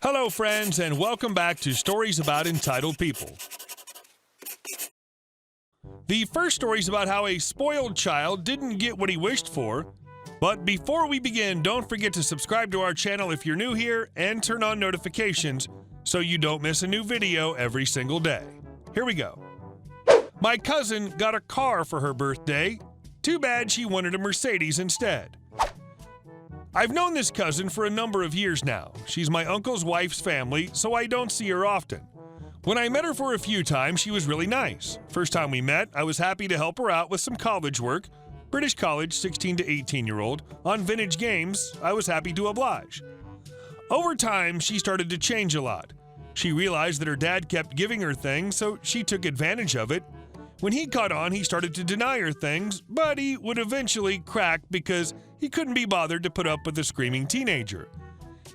Hello, friends, and welcome back to Stories About Entitled People. The first story is about how a spoiled child didn't get what he wished for. But before we begin, don't forget to subscribe to our channel if you're new here and turn on notifications so you don't miss a new video every single day. Here we go. My cousin got a car for her birthday. Too bad she wanted a Mercedes instead. I've known this cousin for a number of years now. She's my uncle's wife's family, so I don't see her often. When I met her for a few times, she was really nice. First time we met, I was happy to help her out with some college work. British college, 16 to 18-year-old. On vintage games, I was happy to oblige. Over time, she started to change a lot. She realized that her dad kept giving her things, so she took advantage of it. When he caught on, he started to deny her things, but he would eventually crack because he couldn't be bothered to put up with a screaming teenager.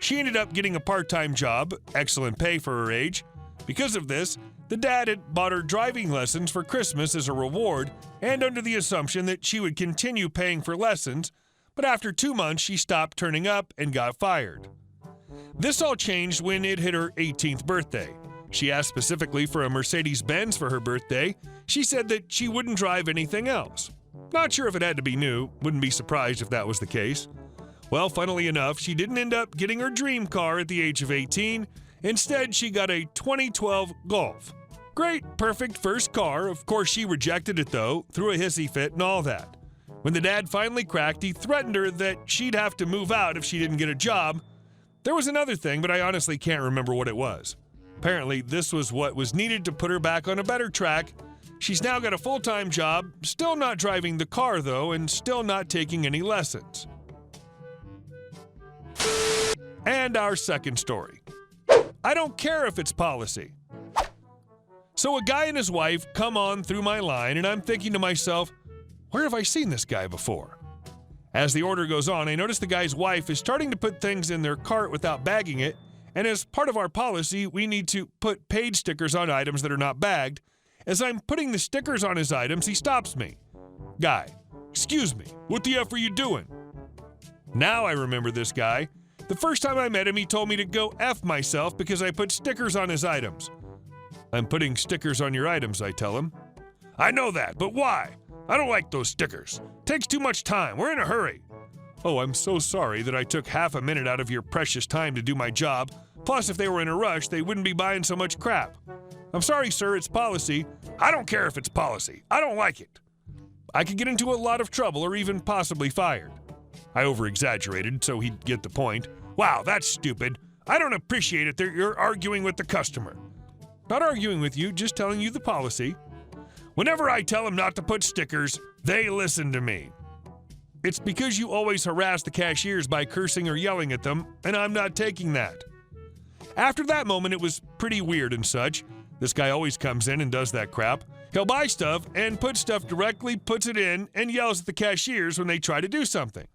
She ended up getting a part-time job, excellent pay for her age. Because of this, the dad had bought her driving lessons for Christmas as a reward and under the assumption that she would continue paying for lessons, but after 2 months she stopped turning up and got fired. This all changed when it hit her 18th birthday. She asked specifically for a Mercedes-Benz for her birthday. She said that she wouldn't drive anything else. Not sure if it had to be new, wouldn't be surprised if that was the case. Well, funnily enough, she didn't end up getting her dream car at the age of 18. Instead, she got a 2012 Golf. Great, perfect first car. Of course, she rejected it though, threw a hissy fit and all that. When the dad finally cracked, he threatened her that she'd have to move out if she didn't get a job. There was another thing, but I honestly can't remember what it was. Apparently, this was what was needed to put her back on a better track. She's now got a full-time job, still not driving the car though, and still not taking any lessons. And our second story. I don't care if it's policy. So a guy and his wife come on through my line, and I'm thinking to myself, where have I seen this guy before? As the order goes on, I notice the guy's wife is starting to put things in their cart without bagging it, and as part of our policy, we need to put paid stickers on items that are not bagged. As I'm putting the stickers on his items, he stops me. Guy, excuse me, what the F are you doing? Now I remember this guy. The first time I met him, he told me to go F myself because I put stickers on his items. I'm putting stickers on your items, I tell him. I know that, but why? I don't like those stickers. Takes too much time. We're in a hurry. Oh, I'm so sorry that I took half a minute out of your precious time to do my job. Plus, if they were in a rush, they wouldn't be buying so much crap. I'm sorry, sir, it's policy. I don't care if it's policy. I don't like it. I could get into a lot of trouble or even possibly fired. I over-exaggerated so he'd get the point. Wow, that's stupid. I don't appreciate it that you're arguing with the customer. Not arguing with you, just telling you the policy. Whenever I tell them not to put stickers, they listen to me. It's because you always harass the cashiers by cursing or yelling at them, and I'm not taking that. After that moment, it was pretty weird and such. This guy always comes in and does that crap. He'll buy stuff and put stuff directly, puts it in, and yells at the cashiers when they try to do something.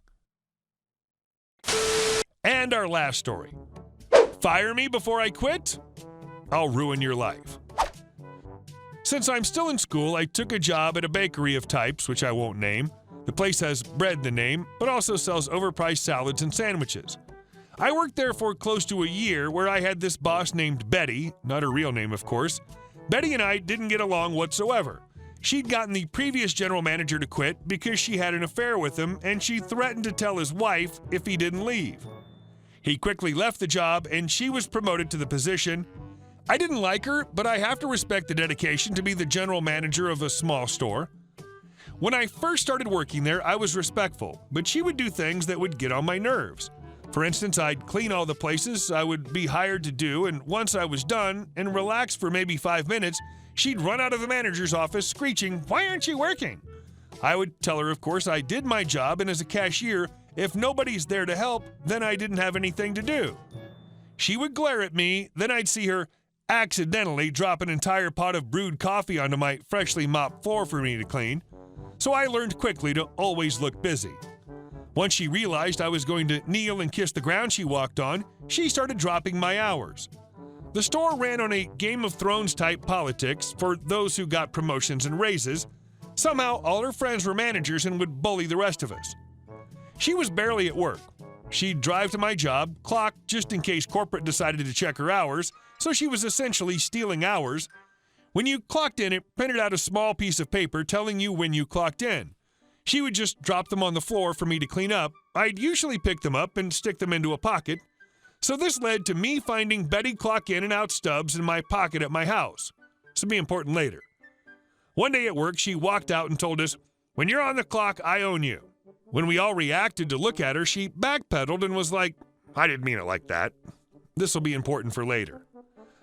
And our last story. Fire me before I quit? I'll ruin your life. Since I'm still in school, I took a job at a bakery of types, which I won't name. The place has bread in the name, but also sells overpriced salads and sandwiches. I worked there for close to a year where I had this boss named Betty, not her real name of course. Betty and I didn't get along whatsoever. She'd gotten the previous general manager to quit because she had an affair with him and she threatened to tell his wife if he didn't leave. He quickly left the job and she was promoted to the position. I didn't like her, but I have to respect the dedication to be the general manager of a small store. When I first started working there, I was respectful, but she would do things that would get on my nerves. For instance, I'd clean all the places I would be hired to do, and once I was done and relaxed for maybe 5 minutes, she'd run out of the manager's office screeching, "Why aren't you working?" I would tell her, of course, I did my job, and as a cashier, if nobody's there to help, then I didn't have anything to do. She would glare at me, then I'd see her accidentally drop an entire pot of brewed coffee onto my freshly mopped floor for me to clean. So I learned quickly to always look busy. Once she realized I was going to kneel and kiss the ground she walked on, she started dropping my hours. The store ran on a Game of Thrones type politics for those who got promotions and raises. Somehow all her friends were managers and would bully the rest of us. She was barely at work. She'd drive to my job, clock just in case corporate decided to check her hours, so she was essentially stealing hours. When you clocked in, it printed out a small piece of paper telling you when you clocked in. She would just drop them on the floor for me to clean up. I'd usually pick them up and stick them into a pocket. So this led to me finding Betty clock in and out stubs in my pocket at my house. This will be important later. One day at work, she walked out and told us, "When you're on the clock, I own you." When we all reacted to look at her, she backpedaled and was like, "I didn't mean it like that." This will be important for later.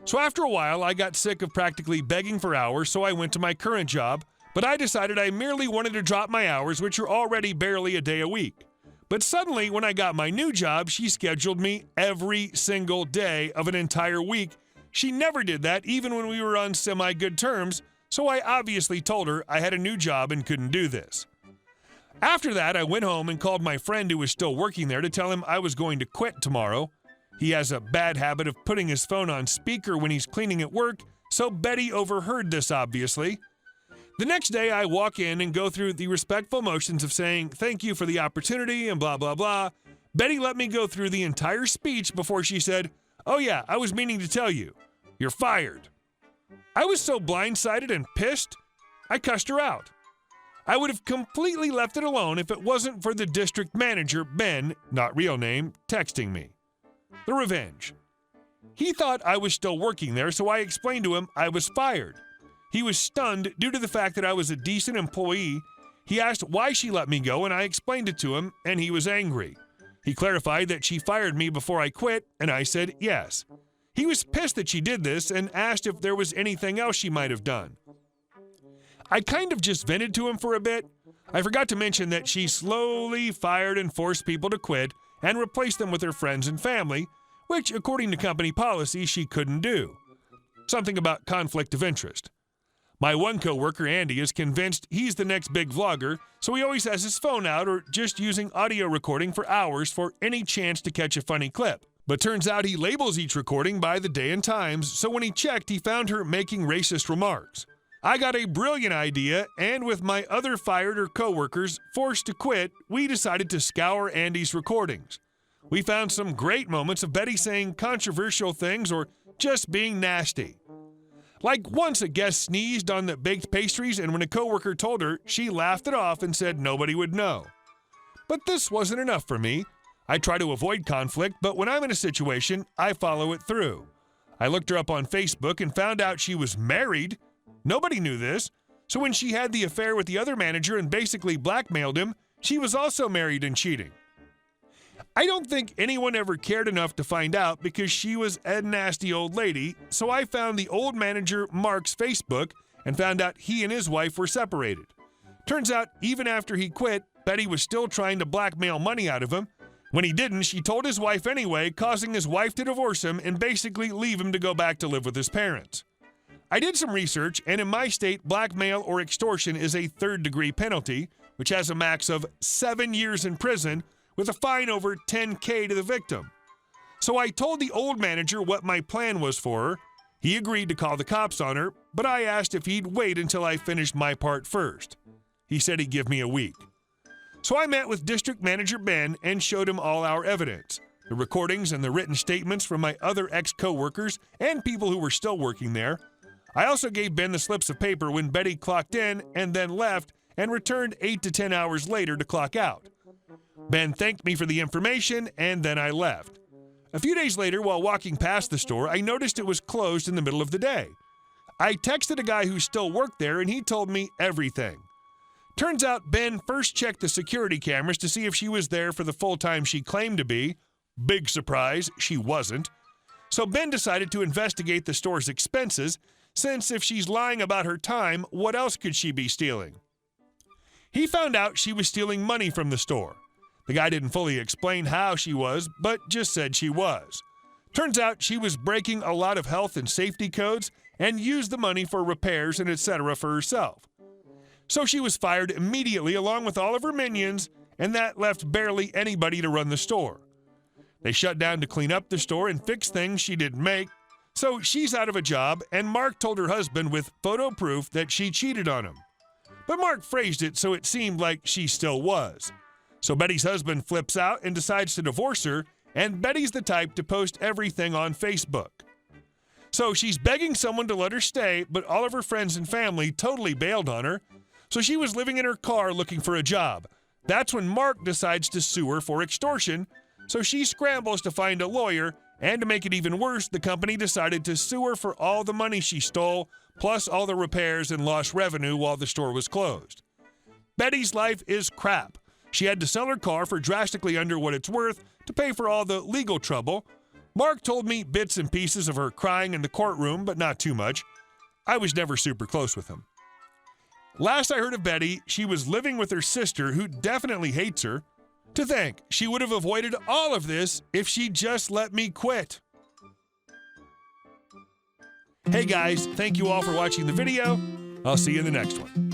So after a while, I got sick of practically begging for hours, so I went to my current job, but I decided I merely wanted to drop my hours, which are already barely a day a week. But suddenly, when I got my new job, she scheduled me every single day of an entire week. She never did that, even when we were on semi-good terms, so I obviously told her I had a new job and couldn't do this. After that, I went home and called my friend who was still working there to tell him I was going to quit tomorrow. He has a bad habit of putting his phone on speaker when he's cleaning at work, so Betty overheard this, obviously. The next day, I walk in and go through the respectful motions of saying thank you for the opportunity and blah, blah, blah. Betty let me go through the entire speech before she said, "Oh yeah, I was meaning to tell you. You're fired." I was so blindsided and pissed, I cussed her out. I would have completely left it alone if it wasn't for the district manager, Ben, not real name, texting me. The revenge. He thought I was still working there, so I explained to him I was fired. He was stunned due to the fact that I was a decent employee. He asked why she let me go, and I explained it to him, and he was angry. He clarified that she fired me before I quit, and I said yes. He was pissed that she did this and asked if there was anything else she might have done. I kind of just vented to him for a bit. I forgot to mention that she slowly fired and forced people to quit and replaced them with her friends and family, which, according to company policy, she couldn't do. Something about conflict of interest. My one coworker, Andy, is convinced he's the next big vlogger, so he always has his phone out or just using audio recording for hours for any chance to catch a funny clip. But turns out he labels each recording by the day and times, so when he checked, he found her making racist remarks. I got a brilliant idea, and with my other fired or coworkers forced to quit, we decided to scour Andy's recordings. We found some great moments of Betty saying controversial things or just being nasty. Like once a guest sneezed on the baked pastries, and when a coworker told her, she laughed it off and said nobody would know. But this wasn't enough for me. I try to avoid conflict, but when I'm in a situation, I follow it through. I looked her up on Facebook and found out she was married. Nobody knew this, so when she had the affair with the other manager and basically blackmailed him, she was also married and cheating. I don't think anyone ever cared enough to find out because she was a nasty old lady, so I found the old manager Mark's Facebook and found out he and his wife were separated. Turns out, even after he quit, Betty was still trying to blackmail money out of him. When he didn't, she told his wife anyway, causing his wife to divorce him and basically leave him to go back to live with his parents. I did some research, and in my state, blackmail or extortion is a third-degree penalty, which has a max of 7 years in prison with a fine over $10,000 to the victim. So I told the old manager what my plan was for her. He agreed to call the cops on her, but I asked if he'd wait until I finished my part first. He said he'd give me a week. So I met with District Manager Ben and showed him all our evidence, the recordings and the written statements from my other ex-coworkers and people who were still working there. I also gave Ben the slips of paper when Betty clocked in and then left and returned 8 to 10 hours later to clock out. Ben thanked me for the information, and then I left. A few days later, while walking past the store, I noticed it was closed in the middle of the day. I texted a guy who still worked there, and he told me everything. Turns out Ben first checked the security cameras to see if she was there for the full time she claimed to be. Big surprise, she wasn't. So Ben decided to investigate the store's expenses, since if she's lying about her time, what else could she be stealing? He found out she was stealing money from the store. The guy didn't fully explain how she was, but just said she was. Turns out she was breaking a lot of health and safety codes and used the money for repairs and etc. for herself. So she was fired immediately along with all of her minions, and that left barely anybody to run the store. They shut down to clean up the store and fix things she didn't make, so she's out of a job, and Mark told her husband with photo proof that she cheated on him. But Mark phrased it so it seemed like she still was. So Betty's husband flips out and decides to divorce her, and Betty's the type to post everything on Facebook. So she's begging someone to let her stay, but all of her friends and family totally bailed on her. So she was living in her car looking for a job. That's when Mark decides to sue her for extortion. So she scrambles to find a lawyer, and to make it even worse, the company decided to sue her for all the money she stole, plus all the repairs and lost revenue while the store was closed. Betty's life is crap. She had to sell her car for drastically under what it's worth to pay for all the legal trouble. Mark told me bits and pieces of her crying in the courtroom, but not too much. I was never super close with him. Last I heard of Betty, she was living with her sister, who definitely hates her. To think, she would have avoided all of this if she just let me quit. Hey guys, thank you all for watching the video. I'll see you in the next one.